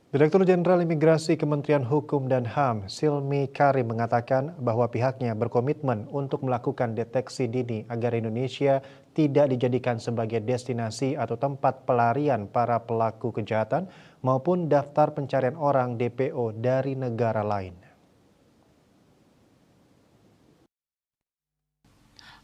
Direktur Jenderal Imigrasi Kementerian Hukum dan HAM, Silmi Karim mengatakan bahwa pihaknya berkomitmen untuk melakukan deteksi dini agar Indonesia tidak dijadikan sebagai destinasi atau tempat pelarian para pelaku kejahatan maupun daftar pencarian orang DPO dari negara lain.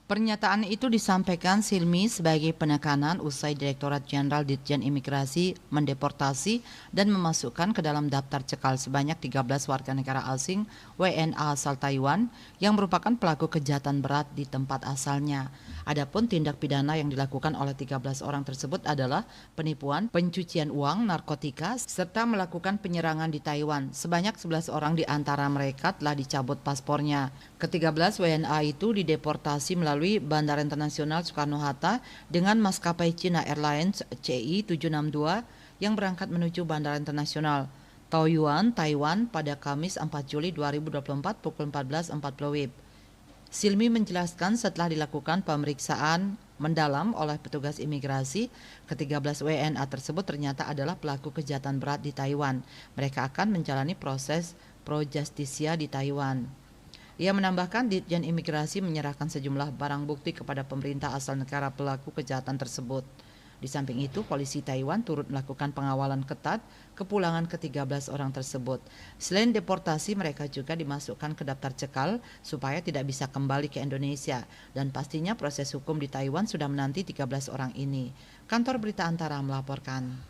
Pernyataan itu disampaikan Silmi sebagai penekanan usai Direktorat Jenderal Ditjen Imigrasi mendeportasi dan memasukkan ke dalam daftar cekal sebanyak 13 warga negara asing WNA asal Taiwan yang merupakan pelaku kejahatan berat di tempat asalnya. Adapun tindak pidana yang dilakukan oleh 13 orang tersebut adalah penipuan, pencucian uang, narkotika, serta melakukan penyerangan di Taiwan. Sebanyak 11 orang di antara mereka telah dicabut paspornya. Ke-13 WNA itu dideportasi melalui Bandara Internasional Soekarno-Hatta dengan maskapai China Airlines CI762 yang berangkat menuju Bandara Internasional Taoyuan, Taiwan pada Kamis 4 Juli 2024 pukul 14.40 WIB. Silmi menjelaskan setelah dilakukan pemeriksaan mendalam oleh petugas imigrasi, ke-13 WNA tersebut ternyata adalah pelaku kejahatan berat di Taiwan. Mereka akan menjalani proses pro justisia di Taiwan. Ia menambahkan Ditjen Imigrasi menyerahkan sejumlah barang bukti kepada pemerintah asal negara pelaku kejahatan tersebut. Di samping itu, polisi Taiwan turut melakukan pengawalan ketat kepulangan ke-13 orang tersebut. Selain deportasi, mereka juga dimasukkan ke daftar cekal supaya tidak bisa kembali ke Indonesia. Dan pastinya proses hukum di Taiwan sudah menanti 13 orang ini. Kantor Berita Antara melaporkan.